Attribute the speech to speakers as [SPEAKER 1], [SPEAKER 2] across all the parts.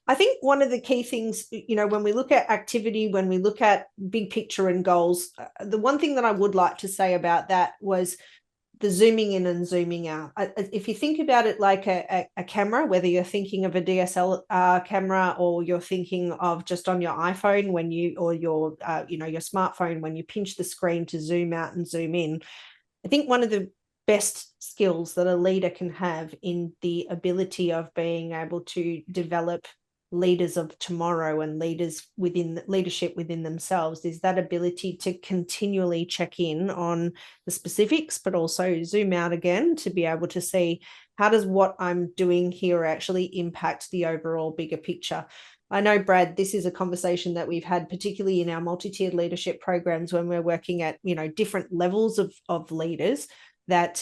[SPEAKER 1] I think one of the key things, when we look at activity, when we look at big picture and goals, the one thing that I would like to say about that was the zooming in and zooming out. If you think about it like a camera, whether you're thinking of a DSLR camera or you're thinking of just on your iPhone or your smartphone, when you pinch the screen to zoom out and zoom in, I think one of the best skills that a leader can have in the ability of being able to develop leaders of tomorrow and leadership within themselves is that ability to continually check in on the specifics, but also zoom out again to be able to see, how does what I'm doing here actually impact the overall bigger picture? I know, Brad, this is a conversation that we've had, particularly in our multi-tiered leadership programs when we're working at, different levels of leaders, that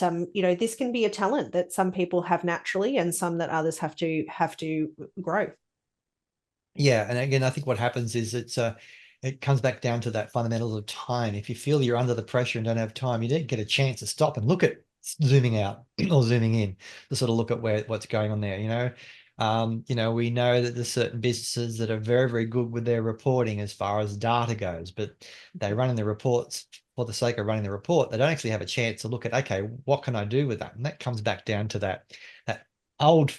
[SPEAKER 1] this can be a talent that some people have naturally and some that others have to grow.
[SPEAKER 2] Yeah, and again, I think what happens is it comes back down to that fundamentals of time. If you feel you're under the pressure and don't have time, you don't get a chance to stop and look at zooming out or zooming in to sort of look at what's going on there. We know that there's certain businesses that are very, very good with their reporting as far as data goes, but they run in their reports for the sake of running the report. They don't actually have a chance to look at, okay, what can I do with that? And that comes back down to that old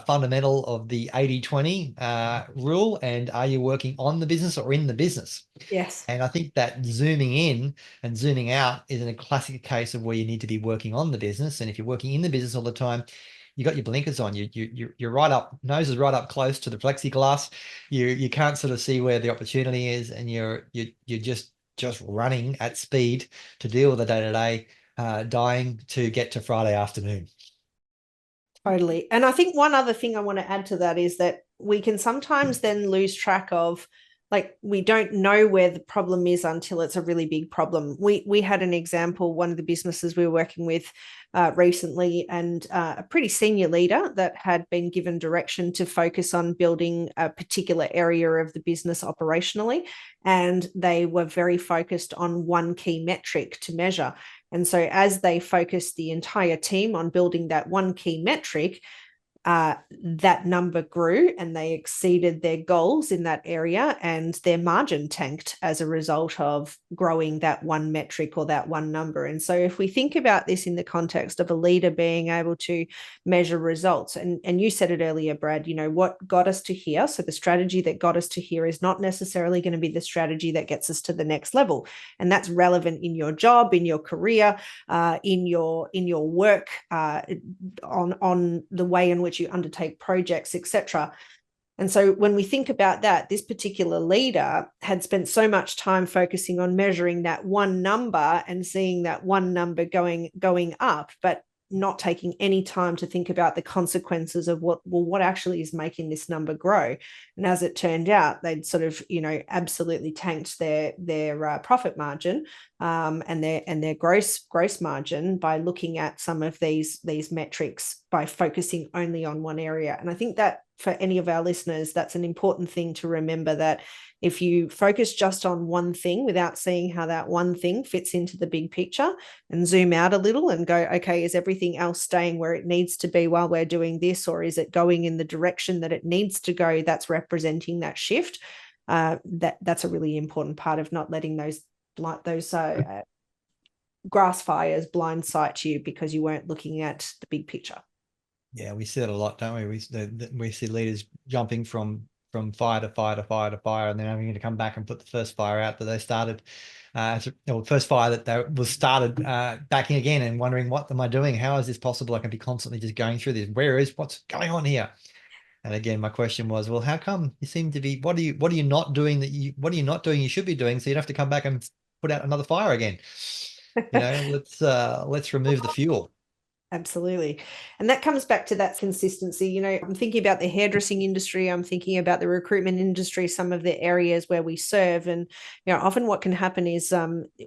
[SPEAKER 2] fundamental of the 80-20 rule. And are you working on the business or in the business?
[SPEAKER 1] Yes.
[SPEAKER 2] And I think that zooming in and zooming out is a classic case of where you need to be working on the business. And if you're working in the business all the time, you got your blinkers on. You're right up, nose is right up close to the plexiglass. You can't sort of see where the opportunity is, and you're just running at speed to deal with the day-to-day, dying to get to Friday afternoon.
[SPEAKER 1] Totally. And I think one other thing I want to add to that is that we can sometimes then lose track of, like, we don't know where the problem is until it's a really big problem. We had an example, one of the businesses we were working with recently, and a pretty senior leader that had been given direction to focus on building a particular area of the business operationally. And they were very focused on one key metric to measure. And so as they focused the entire team on building that one key metric, that number grew and they exceeded their goals in that area, and their margin tanked as a result of growing that one metric or that one number. And so if we think about this in the context of a leader being able to measure results, and you said it earlier, Brad, what got us to here, so the strategy that got us to here is not necessarily going to be the strategy that gets us to the next level. And that's relevant in your job, in your career, in your work, on the way in which you undertake projects, etc. And so when we think about that, this particular leader had spent so much time focusing on measuring that one number and seeing that one number going up, but not taking any time to think about the consequences of what actually is making this number grow. And as it turned out, they'd sort of, absolutely tanked their profit margin, and their gross margin by looking at some of these metrics by focusing only on one area. And I think that for any of our listeners, that's an important thing to remember, that if you focus just on one thing without seeing how that one thing fits into the big picture, and zoom out a little and go, okay, is everything else staying where it needs to be while we're doing this, or is it going in the direction that it needs to go, that's representing that shift? That's a really important part of not letting those grass fires blindside you because you weren't looking at the big picture.
[SPEAKER 2] Yeah, we see that a lot, don't we? We see leaders jumping from fire to fire to fire to fire, and then having to come back and put the first fire out that they started, first fire that was started, backing again and wondering, what am I doing? How is this possible? I can be constantly just going through this. What's going on here? And again, my question was, well, how come you seem to be? What are you not doing you should be doing? So you'd have to come back and put out another fire again. Let's remove the fuel.
[SPEAKER 1] Absolutely. And that comes back to that consistency. I'm thinking about the hairdressing industry, I'm thinking about the recruitment industry, some of the areas where we serve. And, often what can happen is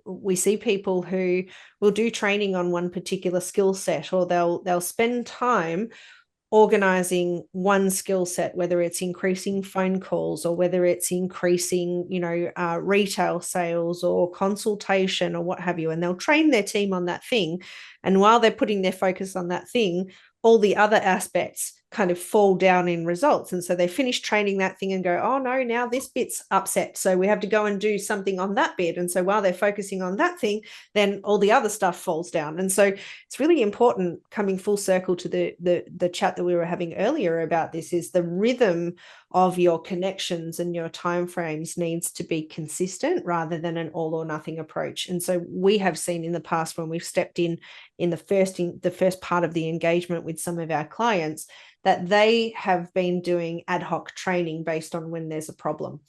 [SPEAKER 1] we see people who will do training on one particular skill set, or they'll spend time organizing one skill set, whether it's increasing phone calls or whether it's increasing, retail sales or consultation or what have you. And they'll train their team on that thing. And while they're putting their focus on that thing, all the other aspects kind of fall down in results. And so they finish training that thing and go, oh no, now this bit's upset. So we have to go and do something on that bit. And so while they're focusing on that thing, then all the other stuff falls down. And so it's really important, coming full circle to the chat that we were having earlier about this, is the rhythm of your connections and your timeframes needs to be consistent rather than an all or nothing approach. And so we have seen in the past, when we've stepped in the first part of the engagement with some of our clients, that they have been doing ad hoc training based on when there's a problem.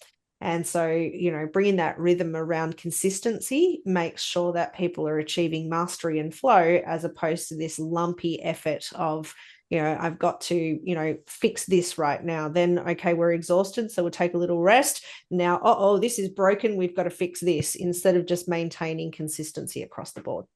[SPEAKER 1] And so, bringing that rhythm around consistency makes sure that people are achieving mastery and flow, as opposed to this lumpy effort of, I've got to, fix this right now. Then, okay, we're exhausted, so we'll take a little rest. Now, this is broken. We've got to fix this, instead of just maintaining consistency across the board.